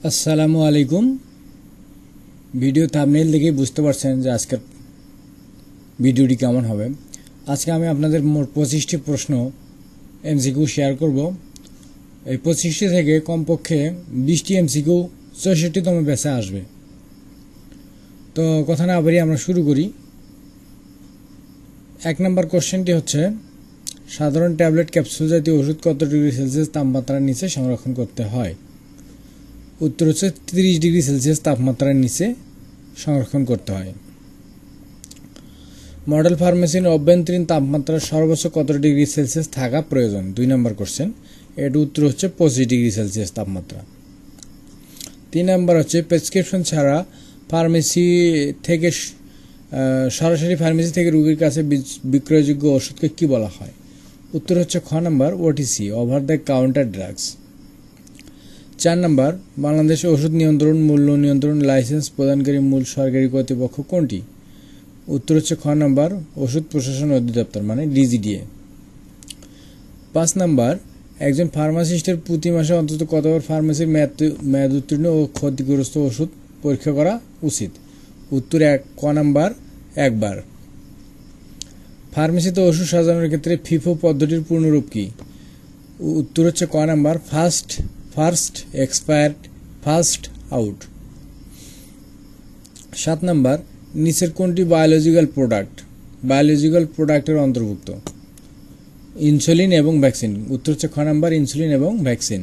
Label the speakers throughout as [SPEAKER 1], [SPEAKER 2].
[SPEAKER 1] আসসালামু আলাইকুম। Video thumbnail দেখে বুঝতে পারছেন যে আজকের ভিডিওটি কেমন হবে। আজকে আমি আপনাদের মোট 25টি প্রশ্ন এমসিকিউ শেয়ার করব। এই 25টি থেকে কমপক্ষে 20টি এমসিকিউ 64তম ব্যাচে আসবে। তো কথা না বাড়িয়ে আমরা শুরু করি। 1 নম্বর কোশ্চেনটি হচ্ছে, সাধারণ ট্যাবলেট ক্যাপসুল জাতীয় ওষুধ কত ডিগ্রি সেলসিয়াস তাপমাত্রার নিচে সংরক্ষণ করতে হয়? উত্তর হচ্ছে 30 ডিগ্রি সেলসিয়াস তাপমাত্রার নিচে সংরক্ষণ করতে হয়। মডেল ফার্মেসির অভ্যন্তরীণ তাপমাত্রা সর্বোচ্চ কত ডিগ্রি সেলসিয়াস থাকা প্রয়োজন? 2 নম্বর কোশ্চেন, এর উত্তর হচ্ছে 25 ডিগ্রি সেলসিয়াস তাপমাত্রা। 3 নম্বর হচ্ছে, প্রেসক্রিপশন ছাড়া ফার্মেসি থেকে সরাসরি ফার্মেসি থেকে রোগীর কাছে বিক্রয়যোগ্য ওষুধকে কি বলা হয়? উত্তর হচ্ছে খ নম্বর OTC, over the counter drugs. 4 নম্বর, বাংলাদেশে ওষুধ নিয়ন্ত্রণ মূল্য নিয়ন্ত্রণ লাইসেন্স প্রদানকারী মূল সরকারি কর্তৃপক্ষ কোনটি? উত্তর হচ্ছে খ নম্বর ওষুধ প্রশাসন অধিদপ্তর মানে ডিজিডিএ। 5 নম্বর, একজন ফার্মাসিস্টের প্রতি মাসে অন্তত কতবার ফার্মেসির মেয়াদ উত্তীর্ণ ও ক্ষতিগ্রস্ত ওষুধ পরীক্ষা করা উচিত? উত্তর ক নম্বর 1 বার। ফার্মেসিতে ওষুধ সাজানোর ক্ষেত্রে ফিফো পদ্ধতির পূর্ণরূপ কি? উত্তর হচ্ছে ক নম্বর ফার্স্ট এক্সপায়ার্ড ফার্স্ট আউট। 7 নম্বর, নিচের কোনটি বায়োলজিক্যাল প্রোডাক্টের অন্তর্ভুক্ত? ইনসুলিন এবং ভ্যাকসিন। উত্তর হচ্ছে খ নম্বর ইনসুলিন এবং ভ্যাকসিন।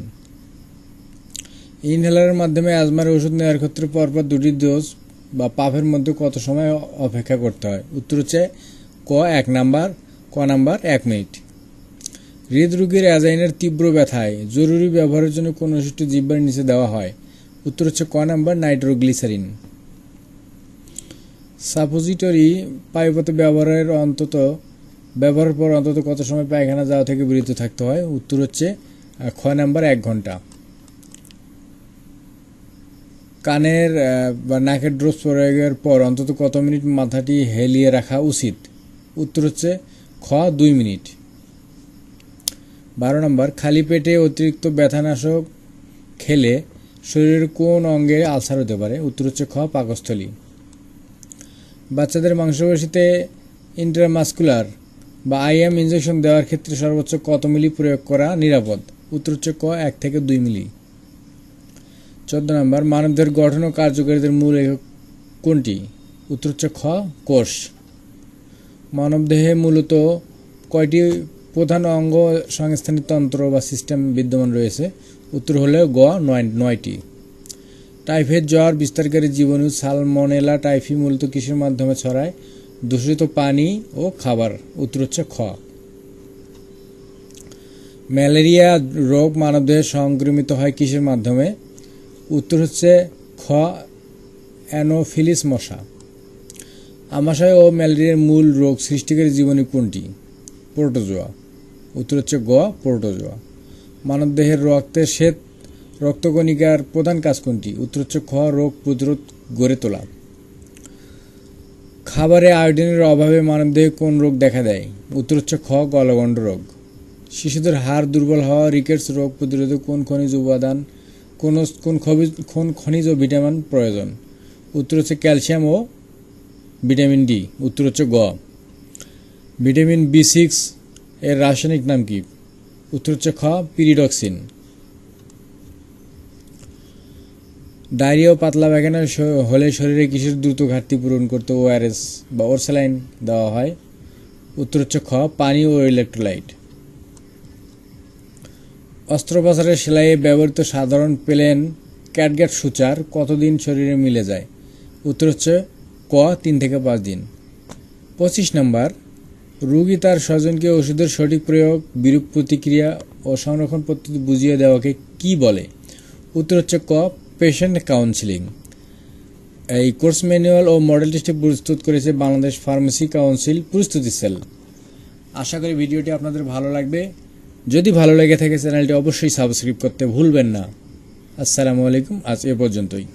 [SPEAKER 1] ইনহেলারের মাধ্যমে অ্যাজমার ওষুধ নেওয়ার ক্ষেত্রে পরপর 2টি ডোজ বা পাফের মধ্যে কত সময় অপেক্ষা করতে হয়? উত্তর হচ্ছে ক নম্বর 1 মিনিট। হৃদরোগীর অ্যাজাইনার তীব্র ব্যথায় জরুরি ব্যবহারের জন্য কোন ওষুধটি জিহ্বার নিচে দেওয়া হয়? উত্তর হচ্ছে ক নম্বর নাইট্রোগ্লিসারিন। সাপোজিটরি পায়ুপথে ব্যবহারের পর অন্তত কত সময় পায়খানা যাওয়া থেকে বিরত থাকতে হয়? উত্তর হচ্ছে খ নম্বর 1 ঘন্টা। কানের বা নাকের ড্রপস প্রয়োগের পর অন্তত কত মিনিট মাথাটি হেলিয়ে রাখা উচিত? উত্তর হচ্ছে খ 2 মিনিট। 12 নম্বর, খালি পেটে অতিরিক্ত ব্যথানাশক খেলে শরীরের কোন অঙ্গে আলসার হতে পারে? উত্তর হচ্ছে খ পাকস্থলী। বাচ্চাদের মাংসপেশিতে ইন্ট্রামাসকুলার বা আইএম ইনজেকশন দেওয়ার ক্ষেত্রে সর্বোচ্চ কত মিলি প্রয়োগ করা নিরাপদ? উত্তর হচ্ছে ক 1 থেকে 2 মিলি। 14 নম্বর, মানবদেহের গঠন ও কার্যকারিতার মূল একক কোনটি? উত্তর হচ্ছে খ কোষ। মানবদেহে মূলত কয়টি প্রধান অঙ্গ সংস্থানিক তন্ত্র বা সিস্টেম বিদ্যমান রয়েছে? উত্তর হলো গ 9টি। টাইফয়েড জ্বর বিস্তারকারী জীবাণু সালমোনেলা টাইফি মূলত কিসের মাধ্যমে ছড়ায়? দূষিত পানি ও খাবার। উত্তর হচ্ছে খ। ম্যালেরিয়া রোগ মানবদেহে সংক্রমিত হয় কিসের মাধ্যমে? উত্তর হচ্ছে খ অ্যানোফিলিস মশা। আমাশয় ও ম্যালেরিয়ার মূল রোগ সৃষ্টিকারী জীবাণু কোনটি? প্রোটোজোয়া। উত্তর হচ্ছে গ প্রোটোজোয়া। মানবদেহের রক্তের শ্বেত রক্তকণিকার প্রধান কাজ কোনটি? উত্তর হচ্ছে খ রোগ প্রতিরোধ গড়ে তোলা। খাবারে আয়োডিনের অভাবে মানবদেহে কোন রোগ দেখা দেয়? উত্তর হচ্ছে খ গলগণ্ড রোগ। শিশুদের হাড় দুর্বল হওয়া রিকেটস রোগ প্রতিরোধে কোন খনিজ উপাদান কোন খনিজ ও ভিটামিন প্রয়োজন? উত্তর হচ্ছে ক্যালসিয়াম ও ভিটামিন ডি। উত্তর হচ্ছে গ। ভিটামিন B6 এর রাসায়নিক নাম কি? উত্তর হচ্ছে খ পিরিডক্সিন। ডায়রিয়া ও পাতলা পায়খানা হলে শরীরে কিসের দ্রুত ঘাটতি পূরণ করতে ওআরএস বা ওরসালাইন দেওয়া হয়? উত্তর হচ্ছে খ পানি ও ইলেকট্রোলাইট। অস্ত্রোপচারের সেলাইয়ে ব্যবহৃত সাধারণ প্লেন ক্যাটগাট সূচার কতদিন শরীরে মিলে যায়? উত্তর হচ্ছে ক 3 থেকে 5 দিন। 25 নম্বর, রোগী তার স্বজনকে ওষুধের সঠিক প্রয়োগ বিরূপ প্রতিক্রিয়া ও সংরক্ষণ পদ্ধতি বুঝিয়ে দেওয়াকে কি বলে? উত্তর হচ্ছে ক পেশেন্ট কাউন্সিলিং। এই কোর্স ম্যানুয়াল ও মডেল টেস্টে প্রস্তুত করেছে বাংলাদেশ ফার্মেসি কাউন্সিল প্রস্তুতি সেল। আশা করি ভিডিওটি আপনাদের ভালো লাগবে। যদি ভালো লেগে থাকে চ্যানেলটি অবশ্যই সাবস্ক্রাইব করতে ভুলবেন না। আসসালামু আলাইকুম, আজ এ পর্যন্তই।